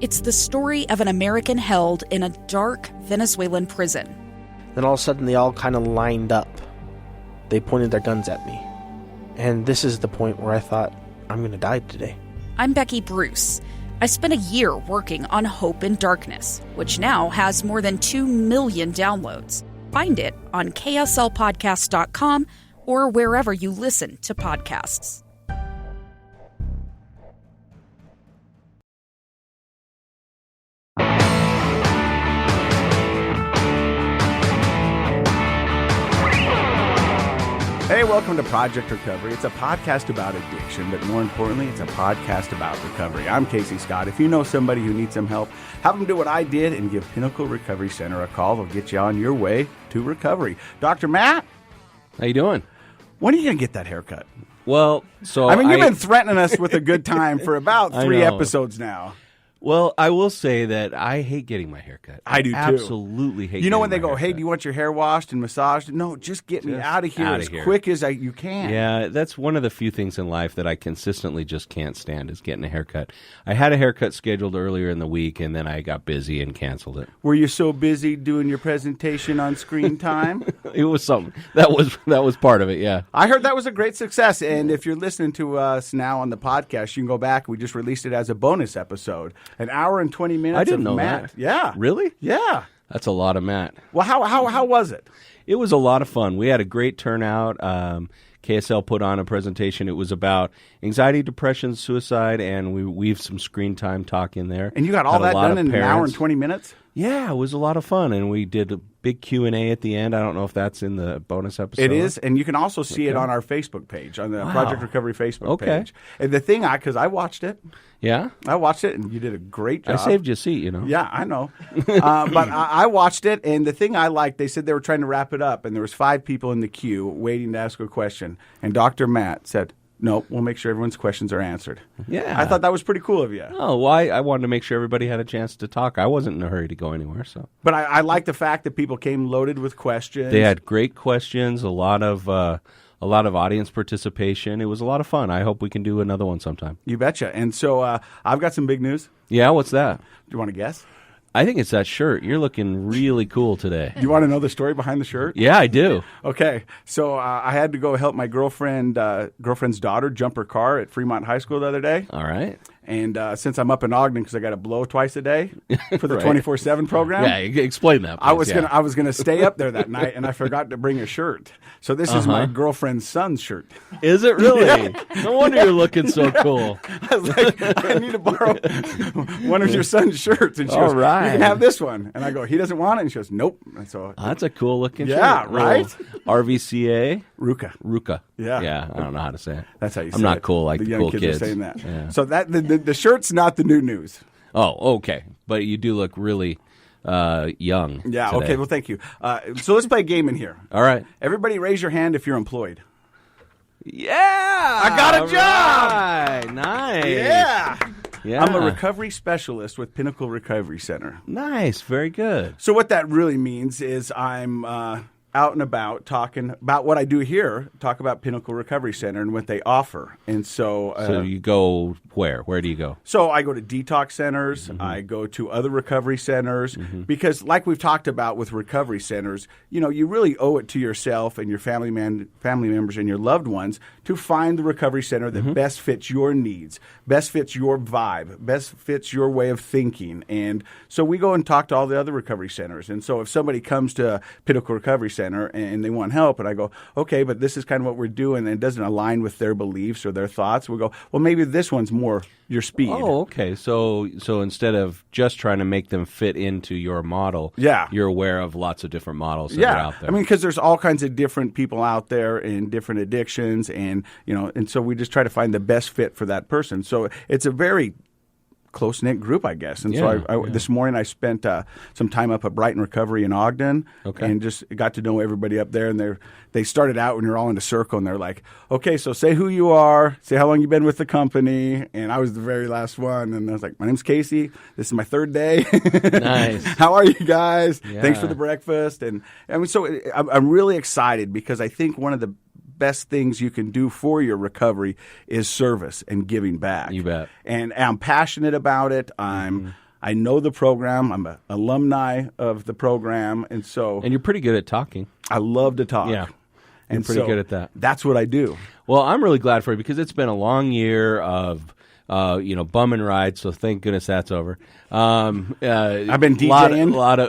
It's the story of an American held in a dark Venezuelan prison. Then all of a sudden, they all kind of lined up. They pointed their guns at me. And this is the point where I thought, I'm going to die today. I'm Becky Bruce. I spent a year working on Hope in Darkness, which now has more than 2 million downloads. Find it on kslpodcast.com or wherever you listen to podcasts. Hey, welcome to Project Recovery. It's a podcast about addiction, but more importantly, it's a podcast about recovery. I'm Casey Scott. If you know somebody who needs some help, have them do what I did and give Pinnacle Recovery Center a call. They'll get you on your way to recovery. Dr. Matt? How you doing? When are you going to get that haircut? Well, so you've been threatening us with a good time for about 3 episodes now. Well, I will say that I hate getting my hair cut. I do too. Absolutely hate. You know when they getting go, my "Hey, haircut. do you want your hair washed and massaged?" No, just get me out of here as quick as you can. Yeah, that's one of the few things in life that I consistently just can't stand is getting a haircut. I had a haircut scheduled earlier in the week, and then I got busy and canceled it. Were you so busy doing your presentation on Screen Time? It was something that was part of it. Yeah, I heard that was a great success. And if you're listening to us now on the podcast, you can go back. We just released it as a bonus episode, an hour and 20 minutes. I didn't know Matt. that. Yeah, really? Yeah, that's a lot of Matt. Well, how was it? It was a lot of fun. We had a great turnout. KSL put on a presentation. It was about anxiety, depression, suicide, and we weaved some screen time talk in there. And you got all that done in an hour and 20 minutes? Yeah, it was a lot of fun, and we did a big Q&A at the end. I don't know if that's in the bonus episode. It is, and you can also see it on our Facebook page, on the Project Recovery Facebook page. And the thing, because I watched it. Yeah? I watched it, and you did a great job. I saved you a seat, you know. Yeah, I know. But I watched it, and the thing I liked, they said they were trying to wrap it up, and there was 5 people in the queue waiting to ask a question. And Dr. Matt said, "No, we'll make sure everyone's questions are answered." Yeah. I thought that was pretty cool of you. Oh, well, I wanted to make sure everybody had a chance to talk. I wasn't in a hurry to go anywhere, so. But I like the fact that people came loaded with questions. They had great questions, a lot of audience participation. It was a lot of fun. I hope we can do another one sometime. You betcha. And so I've got some big news. Yeah, what's that? Do you want to guess? I think it's that shirt. You're looking really cool today. Do you want to know the story behind the shirt? Yeah, I do. Okay. So I had to go help my girlfriend's daughter jump her car at Fremont High School the other day. All right. And since I'm up in Ogden because I got to blow twice a day for the Right. 24/7 program. Yeah, explain that. Please. I was gonna stay up there that night, and I forgot to bring a shirt. So this is my girlfriend's son's shirt. Is it really? Yeah. No wonder you're looking so cool. I was like, I need to borrow one of your son's shirts, and she goes, right. "You can have this one." And I go, "He doesn't want it," and she goes, "Nope." And so That's a cool looking shirt. Yeah, right? RVCA? Ruka. Yeah. Yeah, I don't know how to say it. That's how you say it. I'm not cool like the the young cool kids kids. are saying that. Yeah. So that the shirt's not the new news. Oh, okay. But you do look really young. Yeah. today. Okay. Well, thank you. So let's play a game in here. All right. Everybody, raise your hand if you're employed. Yeah. I got a job. Right. Nice. Yeah. Yeah. I'm a recovery specialist with Pinnacle Recovery Center. Nice. Very good. So what that really means is I'm out and about talking about what I do here, talk about Pinnacle Recovery Center and what they offer. And so So you go where? Where do you go? So I go to detox centers, I go to other recovery centers, because like we've talked about with recovery centers, you know, you really owe it to yourself and your family members and your loved ones to find the recovery center that best fits your needs, best fits your vibe, best fits your way of thinking. And so we go and talk to all the other recovery centers. And so if somebody comes to Pinnacle Recovery Center and they want help, and I go, okay, but this is kind of what we're doing, and it doesn't align with their beliefs or their thoughts, we go, well, maybe this one's more your speed. Oh, okay. So instead of just trying to make them fit into your model, Yeah. you're aware of lots of different models that are out there. I mean, because there's all kinds of different people out there and different addictions, and and so we just try to find the best fit for that person. So it's a very close-knit group, I guess. And so this morning I spent some time up at Brighton Recovery in Ogden, and just got to know everybody up there. And they started out when you're all in a circle, and they're like, okay, so say who you are, say how long you've been with the company. And I was the very last one, and I was like, my name's Casey. This is my 3rd day. Nice. How are you guys? Yeah. Thanks for the breakfast. And I mean, so I'm really excited because I think one of the best things you can do for your recovery is service and giving back. You bet. And I'm passionate about it. I know the program. I'm an alumni of the program. And you're pretty good at talking. I love to talk. Yeah. You're And pretty so good at that. That's what I do. Well, I'm really glad for you because it's been a long year of bumming rides. So thank goodness that's over. I've been DJing. a lot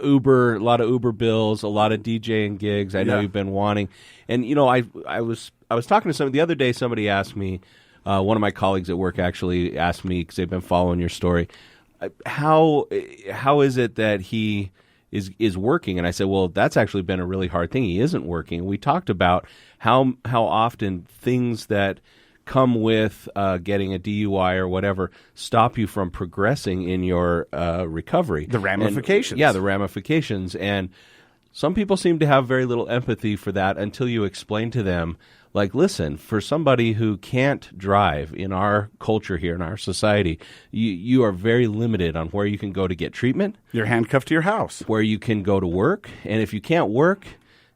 of Uber bills, a lot of DJing gigs. I know you've been wanting, and I was talking to somebody the other day. Somebody asked me, one of my colleagues at work actually asked me because they've been following your story. How is it that he is working? And I said, well, that's actually been a really hard thing. He isn't working. And we talked about how often things that come with getting a DUI or whatever stop you from progressing in your recovery. The ramifications. The ramifications. And some people seem to have very little empathy for that until you explain to them, like, listen, for somebody who can't drive in our culture here, in our society, you are very limited on where you can go to get treatment. You're handcuffed to your house. Where you can go to work. And if you can't work,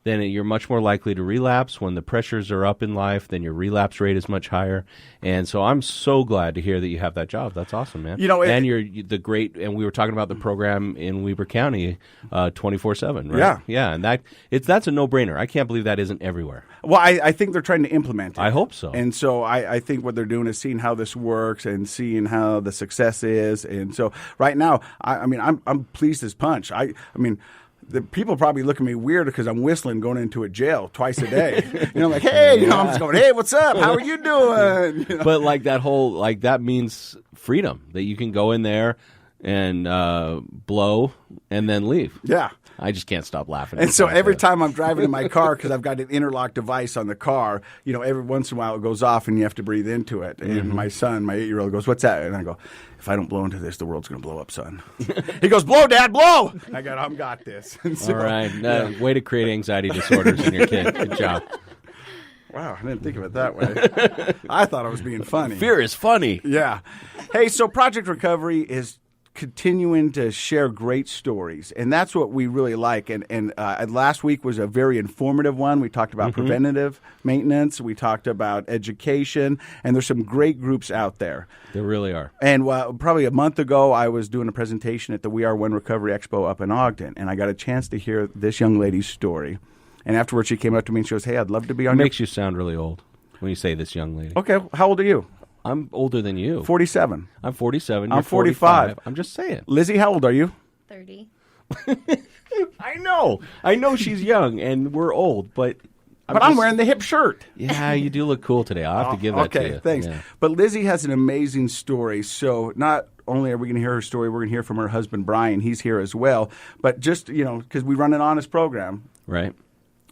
then you're much more likely to relapse. When the pressures are up in life, then your relapse rate is much higher. And so I'm so glad to hear that you have that job. That's awesome, man. And you're the great, and we were talking about the program in Weber County 24/7, right? Yeah. Yeah, and that's a no-brainer. I can't believe that isn't everywhere. Well, I think they're trying to implement it. I hope so. And so I think what they're doing is seeing how this works and seeing how the success is. And so right now, I'm pleased as punch. I mean, the people probably look at me weird because I'm whistling going into a jail twice a day. Like, hey, I'm just going, hey, what's up? How are you doing? But like that means freedom, that you can go in there and blow and then leave. Yeah. I just can't stop laughing. And so every time I'm driving in my car, because I've got an interlock device on the car, every once in a while it goes off and you have to breathe into it. And my son, my 8-year-old, goes, what's that? And I go, if I don't blow into this, the world's going to blow up, son. He goes, blow, Dad, blow! I got this. So, all right. Way to create anxiety disorders in your kid. Good job. Wow, I didn't think of it that way. I thought I was being funny. Fear is funny. Yeah. Hey, so Project Recovery is continuing to share great stories, and that's what we really like. And last week was a very informative one. We talked about preventative maintenance. We talked about education, and there's some great groups out there. There really are. And probably a month ago, I was doing a presentation at the We Are One Recovery Expo up in Ogden, and I got a chance to hear this young lady's story. And afterwards, she came up to me and she goes, hey, I'd love to be on your... It makes you sound really old when you say this young lady. Okay, how old are you? I'm older than you. 47. I'm 47. I'm 45. I'm just saying. Lizzy, how old are you? 30. I know she's young and we're old, but I'm wearing the hip shirt. Yeah, you do look cool today. I'll have to give that to you. Okay, thanks. Yeah. But Lizzy has an amazing story. So not only are we going to hear her story, we're going to hear from her husband, Brian. He's here as well. But just, because we run an honest program. Right.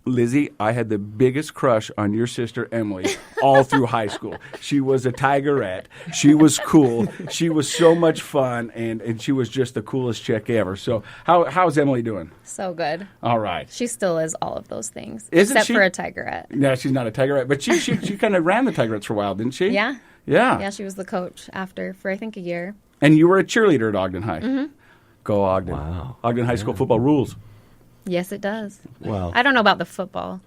Lizzy, I had the biggest crush on your sister, Emily, all through high school. She was a tigerette. She was cool. She was so much fun, and she was just the coolest chick ever. So how's Emily doing? So good. All right. She still is all of those things. Isn't except she? for a tigerette. No, she's not a tigerette. But she kind of ran the tigerettes for a while, didn't she? Yeah. Yeah. Yeah, she was the coach for, I think, a year. And you were a cheerleader at Ogden High. Mm-hmm. Go Ogden. Wow. Ogden High School football rules. Yes, it does. Well, I don't know about the football.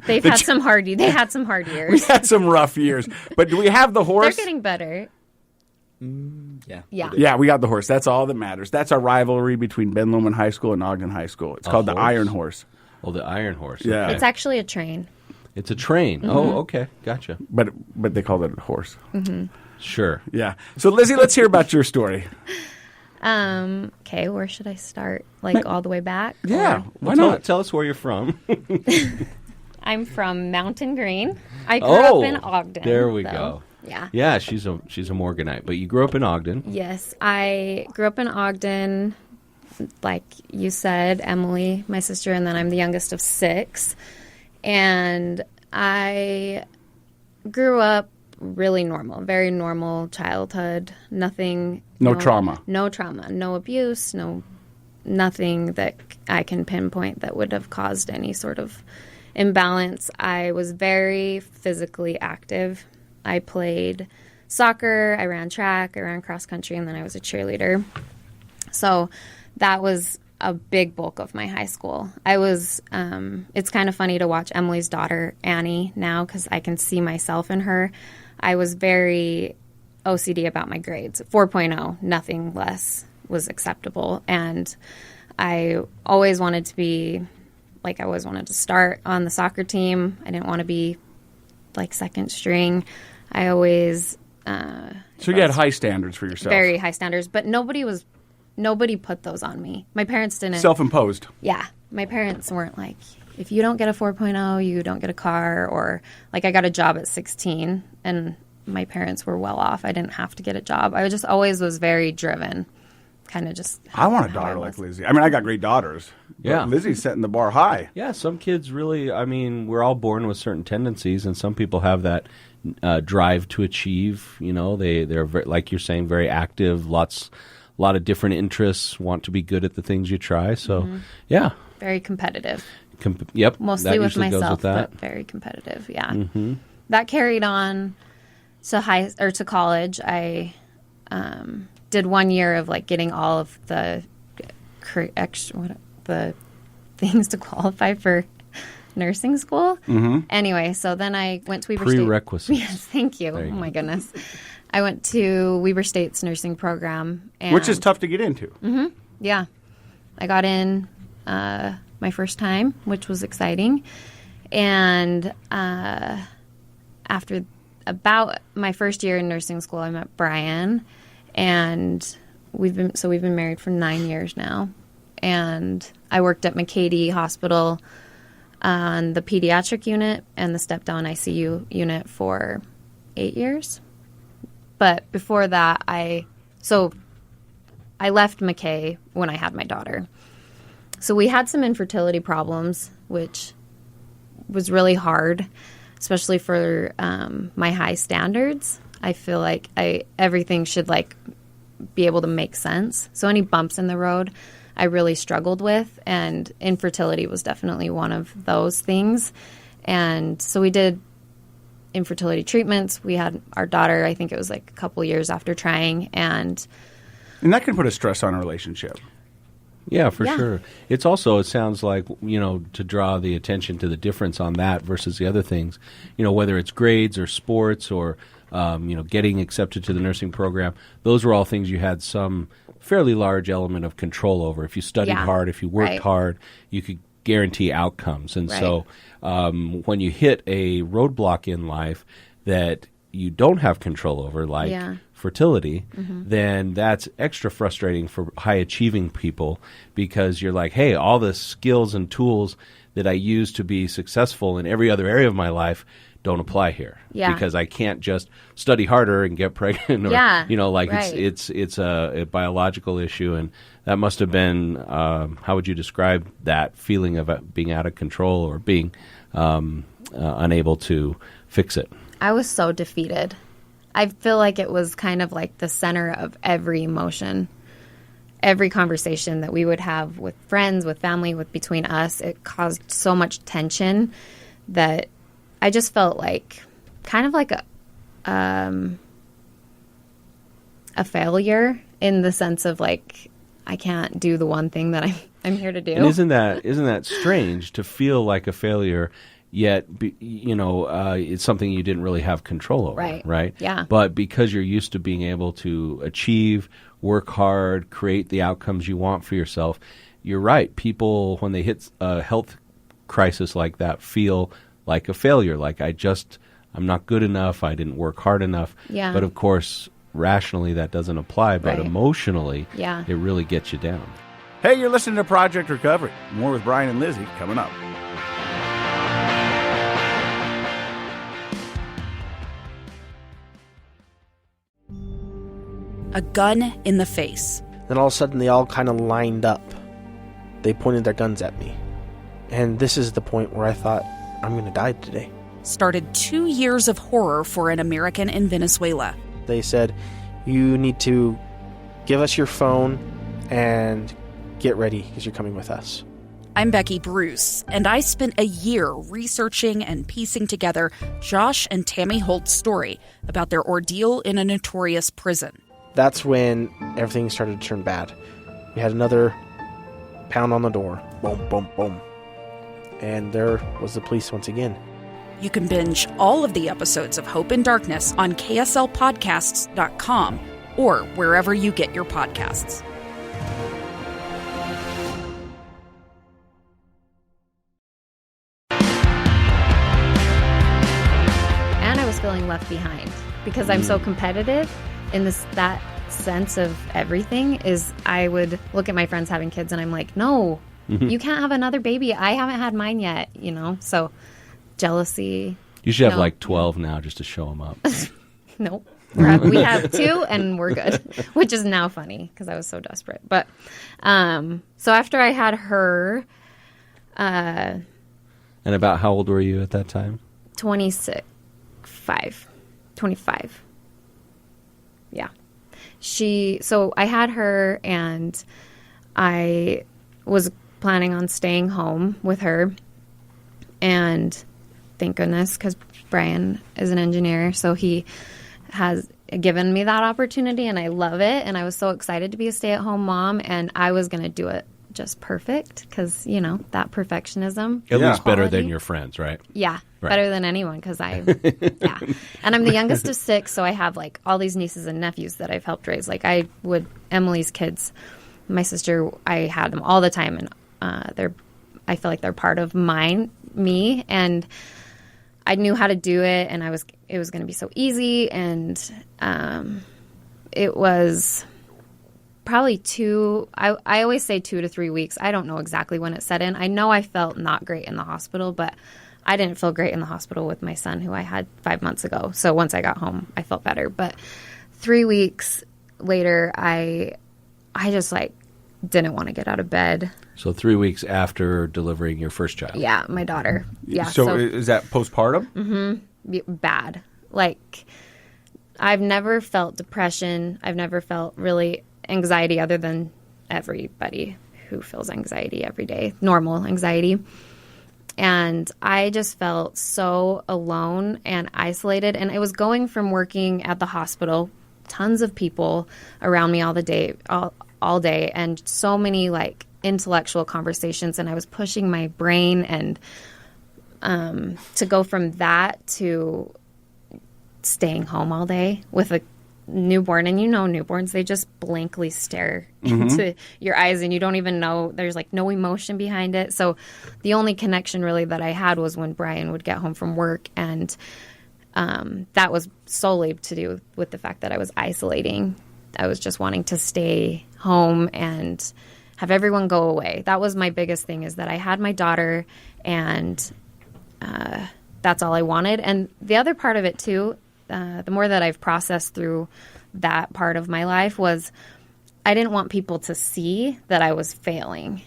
They had some hard years. We had some rough years. But do we have the horse? They're getting better. Yeah. Yeah, we got the horse. That's all that matters. That's our rivalry between Ben Lomond High School and Ogden High School. It's called the Iron Horse. Oh, the Iron Horse. Yeah. Okay. It's actually a train. It's a train. Mm-hmm. Oh, okay. Gotcha. But they call it a horse. Mm-hmm. Sure. Yeah. So, Lizzy, let's hear about your story. Okay, where should I start? Like all the way back? Yeah. Why Well, not? Tell us where you're from. I'm from Mountain Green. I grew up in Ogden. There we though. go. Yeah. Yeah, she's a Morganite, but you grew up in Ogden. Yes, I grew up in Ogden, like you said, Emily, my sister, and then I'm the youngest of 6. And I grew up really normal, very normal childhood. Nothing. No trauma. No trauma. No abuse. Nothing that I can pinpoint that would have caused any sort of imbalance. I was very physically active. I played soccer, I ran track, I ran cross country, and then I was a cheerleader. So that was a big bulk of my high school. I was, it's kind of funny to watch Emily's daughter, Annie, now because I can see myself in her. I was very OCD about my grades. 4.0, nothing less was acceptable. And I always wanted to be, like, I always wanted to start on the soccer team. I didn't want to be, like, second string. I always... so you had high standards for yourself. Very high standards. But nobody put those on me. My parents didn't... Self-imposed. Yeah. My parents weren't like, if you don't get a 4.0, you don't get a car. Or, like, I got a job at 16, and my parents were well off. I didn't have to get a job. I just always was very driven. Kind of just... I want a daughter like Lizzy. I mean, I got great daughters. Yeah. But Lizzy's setting the bar high. Yeah, some kids really, I mean, we're all born with certain tendencies, and some people have that drive to achieve. You know, they're very, like you're saying, very active, a lot of different interests, want to be good at the things you try. So, yeah. Very competitive. Yep. Mostly with myself, but very competitive, yeah. Mm-hmm. That carried on to college. I did 1 year of, like, getting all of the things to qualify for nursing school. Mm-hmm. Anyway, so then I went to Weber State. Prerequisites. Yes, thank you. Oh, my goodness. I went to Weber State's nursing program. Which is tough to get into. Mm-hmm. Yeah. I got in my first time, which was exciting. And after about my first year in nursing school, I met Brian. And we've been married for 9 years now. And I worked at McCady Hospital on the pediatric unit and the step-down ICU unit for 8 years. But before that, I left McKay when I had my daughter. So we had some infertility problems, which was really hard, especially for my high standards. I feel like everything should, like, be able to make sense. So any bumps in the road, I really struggled with, and infertility was definitely one of those things. And so we did infertility treatments. We had our daughter, I think it was like a couple years after trying, and that can put a stress on a relationship. Yeah, for sure. It sounds like, you know, to draw the attention to the difference on that versus the other things, you know, whether it's grades or sports or, you know, getting accepted to the nursing program, those were all things you had some fairly large element of control over. If you studied hard, if you worked hard, you could guarantee outcomes. And so when you hit a roadblock in life that you don't have control over, like fertility, then that's extra frustrating for high-achieving people, because you're like, hey, all the skills and tools that I use to be successful in every other area of my life don't apply here, because I can't just study harder and get pregnant, or you know, like it's a biological issue. And that must have been how would you describe that feeling of being out of control or being unable to fix it? I was so defeated. I feel like it was kind of like the center of every emotion. Every conversation that we would have with friends, with family, between us, it caused so much tension that I just felt like kind of like a failure, in the sense of, like, I can't do the one thing that I'm here to do. And isn't that strange to feel like a failure? Yet, it's something you didn't really have control over, right? Yeah. But because you're used to being able to achieve, work hard, create the outcomes you want for yourself, you're right. People, when they hit a health crisis like that, feel like a failure, like I'm not good enough, I didn't work hard enough. Yeah. But of course, rationally that doesn't apply, but emotionally, it really gets you down. Hey, you're listening to Project Recovery. More with Brian and Lizzy coming up. A gun in the face. Then all of a sudden they all kind of lined up. They pointed their guns at me. And this is the point where I thought, I'm going to die today. Started 2 years of horror for an American in Venezuela. They said, you need to give us your phone and get ready because you're coming with us. I'm Becky Bruce, and I spent a year researching and piecing together Josh and Tammy Holt's story about their ordeal in a notorious prison. That's when everything started to turn bad. We had another pound on the door. Boom, boom, boom. And there was the police once again. You can binge all of the episodes of Hope in Darkness on kslpodcasts.com or wherever you get your podcasts. And I was feeling left behind because I'm so competitive in that sense of everything. Is I would look at my friends having kids and I'm like, no, you can't have another baby. I haven't had mine yet, so jealousy. You should have like 12 now just to show them up. Nope. We have 2 and we're good, which is now funny because I was so desperate. But so after I had her. And about how old were you at that time? 25. Yeah. So I had her and I was planning on staying home with her. And thank goodness, because Brian is an engineer, so he has given me that opportunity and I love it. And I was so excited to be a stay-at-home mom, and I was going to do it just perfect because, that perfectionism. At least better than your friends, right? Yeah, right. Better than anyone because yeah. And I'm the youngest of 6, so I have like all these nieces and nephews that I've helped raise. Like Emily's kids, my sister, I had them all the time, and I feel like they're part of me, and I knew how to do it, and it was going to be so easy, and it was probably I always say 2 to 3 weeks. I don't know exactly when it set in. I know I felt not great in the hospital, but I didn't feel great in the hospital with my son who I had 5 months ago. So once I got home, I felt better. But 3 weeks later, I just didn't want to get out of bed. So 3 weeks after delivering your first child. Yeah, my daughter. Yeah. So is that postpartum? Mm-hmm. Bad. I've never felt depression. I've never felt really anxiety other than everybody who feels anxiety every day, normal anxiety. And I just felt so alone and isolated. And it was going from working at the hospital, tons of people around me all day, and so many intellectual conversations. And I was pushing my brain, and to go from that to staying home all day with a newborn. And newborns, they just blankly stare into your eyes, and you don't even know, there's no emotion behind it. So the only connection really that I had was when Brian would get home from work, and that was solely to do with the fact that I was isolating. I was just wanting to stay home and have everyone go away. That was my biggest thing, is that I had my daughter, and that's all I wanted. And the other part of it too, the more that I've processed through that part of my life, was I didn't want people to see that I was failing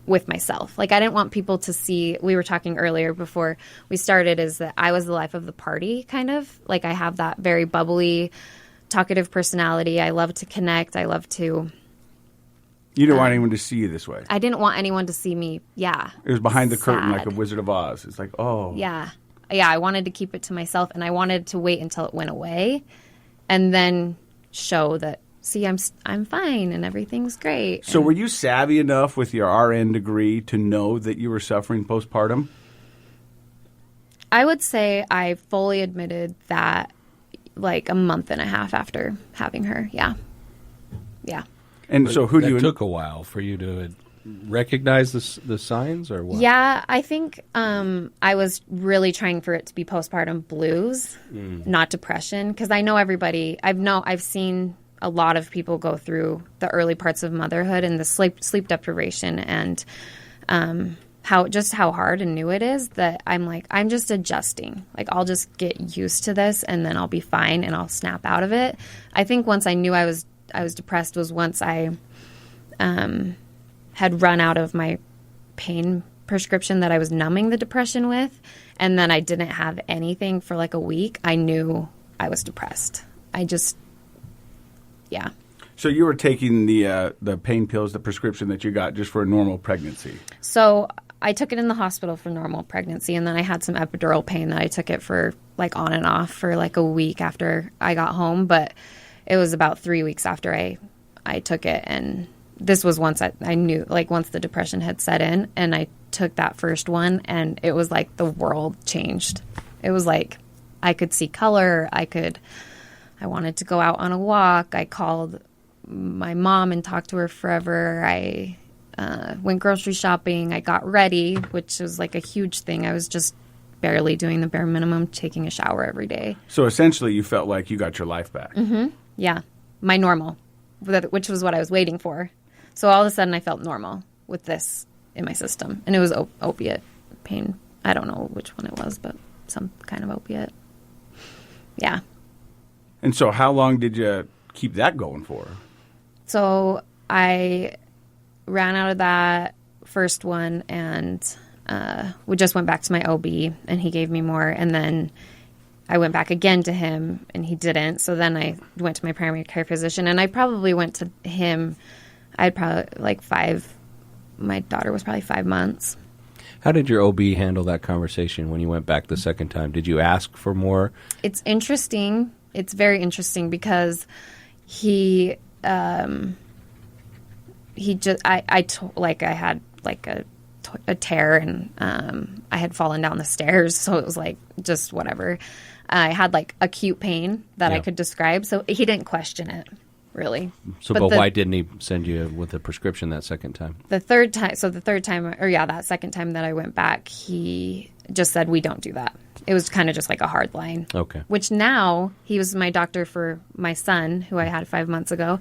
with myself. I didn't want people to see, we were talking earlier before we started, is that I was the life of the party, kind of. I have that very bubbly, talkative personality. I love to connect. I love to... You didn't want anyone to see you this way. I didn't want anyone to see me, yeah. It was behind the curtain, sad. like a Wizard of Oz. It's oh. Yeah. Yeah, I wanted to keep it to myself, and I wanted to wait until it went away and then show that, see, I'm fine and everything's great. So were you savvy enough with your RN degree to know that you were suffering postpartum? I would say I fully admitted that a month and a half after having her. Yeah. Yeah. And so who do you... It took a while for you to recognize the signs, or what? Yeah, I think I was really trying for it to be postpartum blues, not depression, because I know everybody. I've seen a lot of people go through the early parts of motherhood and the sleep deprivation, and how hard and new it is, that I'm just adjusting. I'll just get used to this, and then I'll be fine, and I'll snap out of it. I think once I knew I was depressed was once I had run out of my pain prescription that I was numbing the depression with, and then I didn't have anything for a week. I knew I was depressed. Yeah. So you were taking the pain pills, the prescription that you got just for a normal pregnancy. So I took it in the hospital for normal pregnancy, and then I had some epidural pain that I took it for on and off for a week after I got home. But it was about 3 weeks after I took it, and this was once I knew, once the depression had set in, and I took that first one, and it was like the world changed. It was like I could see color. I wanted to go out on a walk. I called my mom and talked to her forever. I went grocery shopping. I got ready, which was like a huge thing. I was just barely doing the bare minimum, taking a shower every day. So essentially you felt like you got your life back. Mm-hmm. Yeah. My normal, which was what I was waiting for. So all of a sudden I felt normal with this in my system. And it was opiate pain. I don't know which one it was, but some kind of opiate. Yeah. And so how long did you keep that going for? So I ran out of that first one, and we just went back to my OB, and he gave me more. And then I went back again to him, and he didn't. So then I went to my primary care physician, and I probably went to him. I'd probably my daughter was probably 5 months. How did your OB handle that conversation when you went back the second time? Did you ask for more? It's interesting. It's very interesting because he just, I had like a tear, and I had fallen down the stairs. So it was like, just whatever. I had like acute pain that I could describe. So he didn't question it, really. So, but why didn't he send you with a prescription that second time? That second time that I went back, he just said, we don't do that. It was kind of just like a hard line. Okay. Which now, he was my doctor for my son, who I had 5 months ago,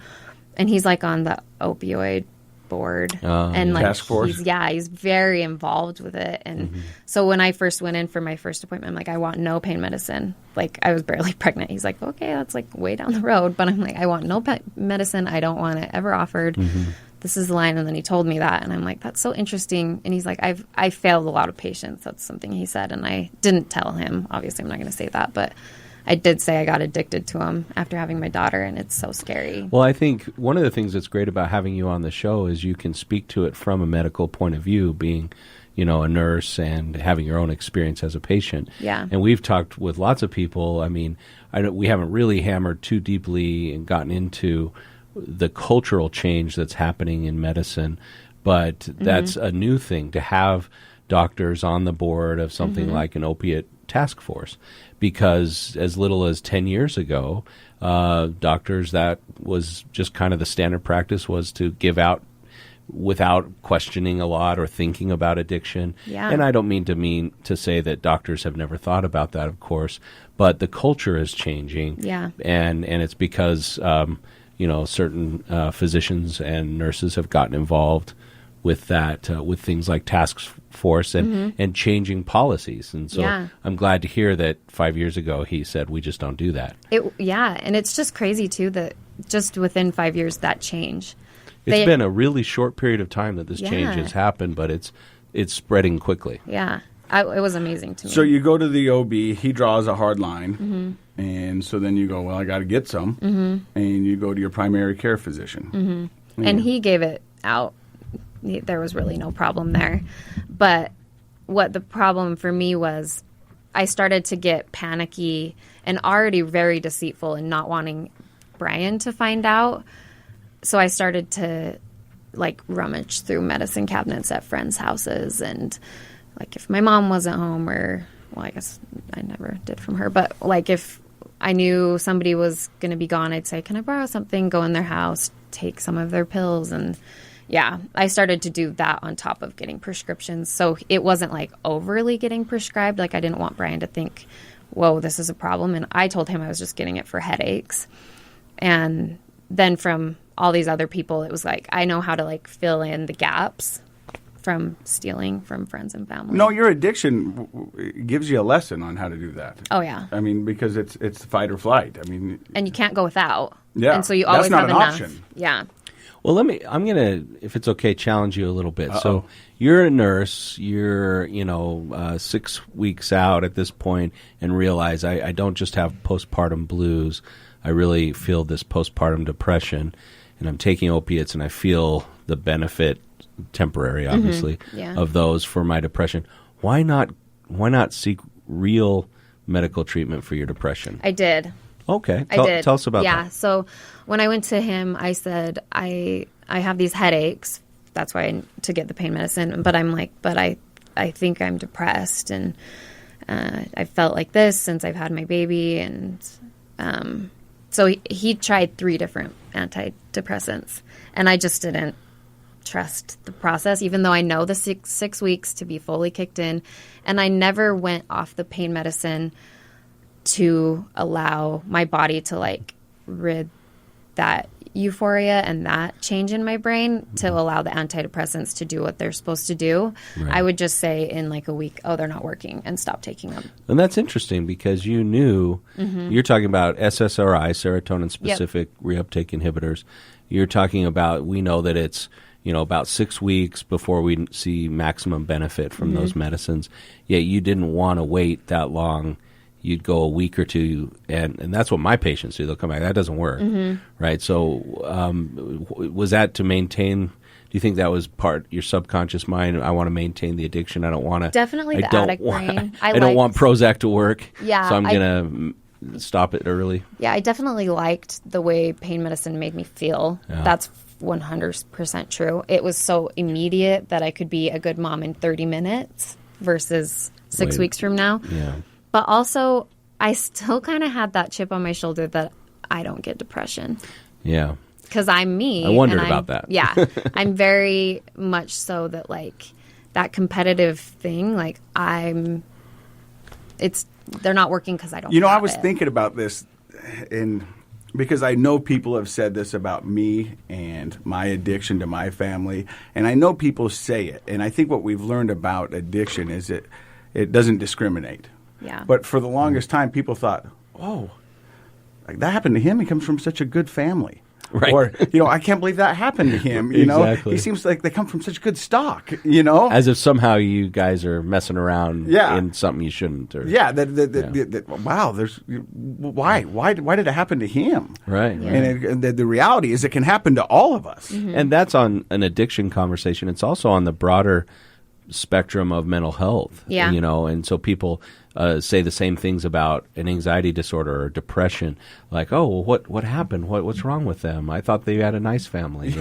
and he's like on the opioid board and like task force. He's very involved with it. And so when I first went in for my first appointment, I'm like, I want no pain medicine. Like, I was barely pregnant. He's like, okay, that's like way down the road, but I'm like, I want no medicine. I don't want it ever offered. This is the line. And then he told me that, and I'm like, that's so interesting. And he's like, I failed a lot of patients. That's something he said, and I didn't tell him. Obviously, I'm not going to say that, but I did say I got addicted to him after having my daughter, and it's so scary. Well, I think one of the things that's great about having you on the show is you can speak to it from a medical point of view, being, a nurse and having your own experience as a patient. Yeah. And we've talked with lots of people. I mean, we haven't really hammered too deeply and gotten into the cultural change that's happening in medicine, but that's a new thing to have doctors on the board of something like an opiate task force, because as little as 10 years ago, doctors, that was just kind of the standard practice, was to give out without questioning a lot or thinking about addiction. Yeah. And I don't mean to say that doctors have never thought about that, of course, but the culture is changing. Yeah. And it's because certain physicians and nurses have gotten involved with that, with things like task force and changing policies. And so I'm glad to hear that 5 years ago he said, we just don't do that. And it's just crazy, too, that just within 5 years that change. It's been a really short period of time that this change has happened, but it's spreading quickly. Yeah. It was amazing to me. So you go to the OB, he draws a hard line, and so then you go, well, I got to get some, and you go to your primary care physician. And he gave it out. There was really no problem there. But what the problem for me was, I started to get panicky and already very deceitful and not wanting Brian to find out. So I started to rummage through medicine cabinets at friends' houses, and if my mom wasn't home, or I guess I never did from her, but if I knew somebody was going to be gone, I'd say, can I borrow something? Go in their house, take some of their pills. And I started to do that on top of getting prescriptions. So it wasn't overly getting prescribed. I didn't want Brian to think, whoa, this is a problem. And I told him I was just getting it for headaches. And then from all these other people, it was I know how to fill in the gaps from stealing from friends and family. No, your addiction gives you a lesson on how to do that. Oh, yeah. I mean, because it's fight or flight. I mean, and you can't go without. Yeah. And so you always that's not have an enough. Option. Yeah. Well, I'm going to, if it's okay, challenge you a little bit. So you're a nurse, you're, 6 weeks out at this point, and realize I don't just have postpartum blues. I really feel this postpartum depression, and I'm taking opiates, and I feel the benefit, temporary obviously, of those for my depression. Why not seek real medical treatment for your depression? I did. Okay. I did. Tell us about that. Yeah. So when I went to him, I said, I have these headaches. That's why to get the pain medicine. But I'm but I I think I'm depressed, and I felt like this since I've had my baby. And so he tried 3 different antidepressants, and I just didn't trust the process, even though I know the six weeks to be fully kicked in. And I never went off the pain medicine to allow my body to like rid that euphoria and that change in my brain to allow the antidepressants to do what they're supposed to do. Right. I would just say in like a week, oh, they're not working, and stop taking them. And that's interesting because you knew, you're talking about SSRI, serotonin-specific reuptake inhibitors. You're talking about, we know that it's, about 6 weeks before we see maximum benefit from those medicines. Yet you didn't want to wait that long. You'd go a week or two, and that's what my patients do. They'll come back. That doesn't work, right? So was that to maintain? Do you think that was part your subconscious mind? I want to maintain the addiction. I don't want to. Definitely the addict brain. I don't want Prozac to work. Yeah, so I'm going to stop it early. Yeah, I definitely liked the way pain medicine made me feel. Yeah. That's 100% true. It was so immediate that I could be a good mom in 30 minutes versus 6 weeks from now. Yeah. But also, I still kind of had that chip on my shoulder that I don't get depression. Yeah. Because I'm me. I wondered about that. Yeah. I'm very much so that, like, that competitive thing, like, they're not working because I don't I was thinking about this because I know people have said this about me and my addiction to my family, and I know people say it. And I think what we've learned about addiction is it doesn't discriminate. Yeah. But for the longest time, people thought, oh, like that happened to him. He comes from such a good family. Right. Or, I can't believe that happened to him. Exactly. He seems like they come from such good stock, As if somehow you guys are messing around in something you shouldn't. Or, wow, why did it happen to him? Right. Yeah. And the reality is it can happen to all of us. Mm-hmm. And that's on an addiction conversation. It's also on the broader spectrum of mental health. Yeah. And so people say the same things about an anxiety disorder or depression, like, oh, well, what happened? What's wrong with them? I thought they had a nice family.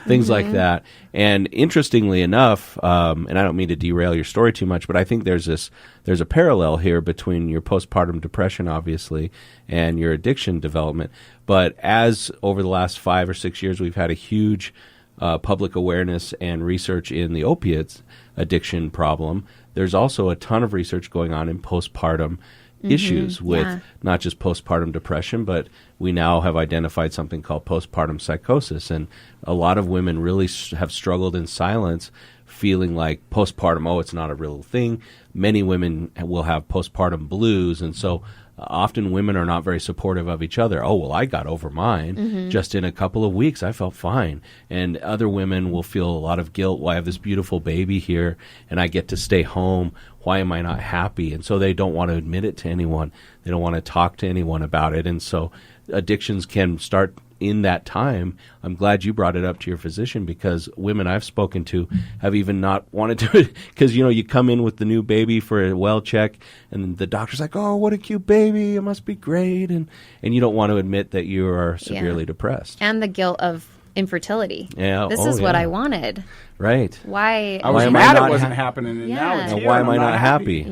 Things like that. And interestingly enough, and I don't mean to derail your story too much, but I think there's a parallel here between your postpartum depression, obviously, and your addiction development. But as over the last 5 or 6 years, we've had a huge public awareness and research in the opiates addiction problem, there's also a ton of research going on in postpartum issues with not just postpartum depression, but we now have identified something called postpartum psychosis. And a lot of women really have struggled in silence, feeling like postpartum, oh, it's not a real thing. Many women will have postpartum blues. And so often women are not very supportive of each other. Oh, well, I got over mine. Just in a couple of weeks, I felt fine. And other women will feel a lot of guilt. Well, I have this beautiful baby here, and I get to stay home. Why am I not happy? And so they don't want to admit it to anyone. They don't want to talk to anyone about it. And so addictions can start in that time. I'm glad you brought it up to your physician, because women I've spoken to have even not wanted to, because you come in with the new baby for a well check, and the doctor's like, oh, what a cute baby, it must be great, and you don't want to admit that you are severely depressed. And the guilt of infertility. Yeah. This is what I wanted. Right. Why? I was mad it wasn't happening, and now it's here. Why am I not happy?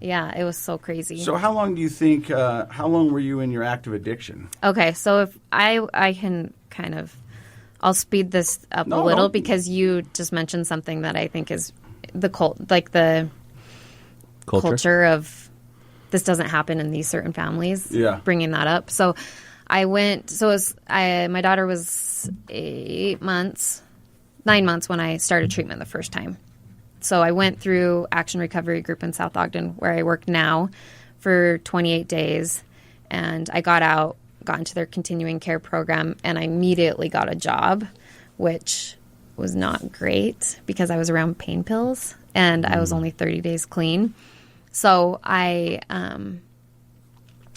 Yeah, it was so crazy. So how long do you think, how long were you in your active addiction? Okay, so if I can kind of, I'll speed this up a little, because you just mentioned something that I think is the culture of this doesn't happen in these certain families. Yeah. Bringing that up. So I went, my daughter was 9 months when I started treatment the first time. So I went through Action Recovery Group in South Ogden, where I work now, for 28 days. And I got out, got into their continuing care program, and I immediately got a job, which was not great because I was around pain pills, and I was only 30 days clean. So I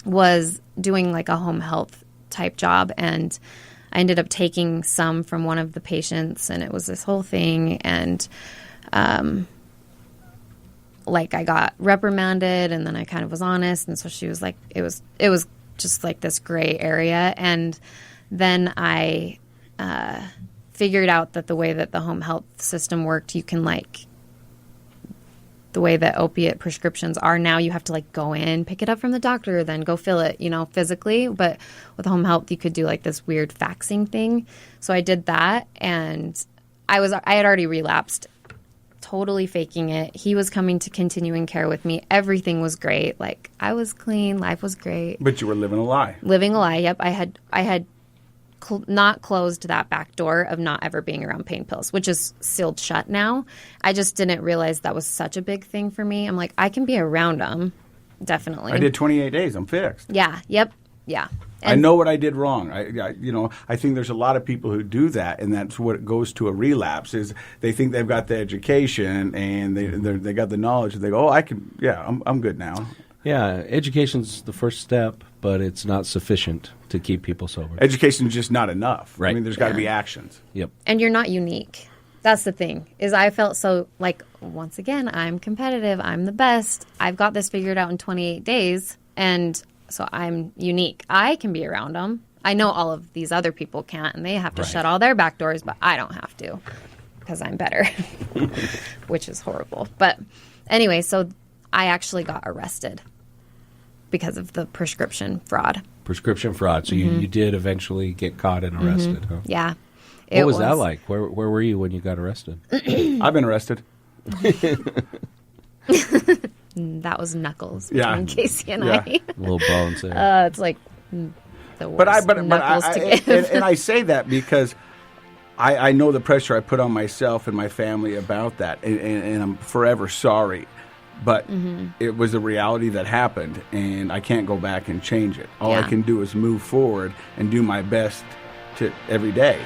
was doing like a home health type job, and I ended up taking some from one of the patients, and it was this whole thing. And like I got reprimanded, and then I kind of was honest. And so she was like, it was just like this gray area. And then I, figured out that the way that the home health system worked, you can like the way that opiate prescriptions are now, you have to like go in, pick it up from the doctor, then go fill it, physically. But with home health, you could do like this weird faxing thing. So I did that, and I had already relapsed, totally faking it. He was coming to continuing care with me. Everything was great. Like, I was clean, life was great. But you were living a lie. Living a lie. Yep. I had not closed that back door of not ever being around pain pills, which is sealed shut now. I just didn't realize that was such a big thing for me. I'm like, I can be around them. Definitely. I did 28 days. I'm fixed. Yeah. Yep. Yeah. I know what I did wrong. I think there's a lot of people who do that, and that's what it goes to a relapse. Is they think they've got the education and they got the knowledge. And they go, I'm good now. Yeah, education's the first step, but it's not sufficient to keep people sober. Education's just not enough. Right. I mean, there's got to be actions. Yep. And you're not unique. That's the thing, is I felt so like, once again, I'm competitive. I'm the best. I've got this figured out in 28 days. And so I'm unique. I can be around them. I know all of these other people can't, and they have to shut all their back doors, but I don't have to because I'm better, which is horrible. But anyway, so I actually got arrested because of the prescription fraud. Prescription fraud. So you did eventually get caught and arrested, huh? Yeah. What was that like? Where were you when you got arrested? I've been arrested. That was Knuckles Yeah. between Casey and Yeah. I. Little bones there. It's like the worst But Knuckles to give. and I say that because I know the pressure I put on myself and my family about that, and I'm forever sorry. But it was a reality that happened, and I can't go back and change it. All I can do is move forward and do my best every day.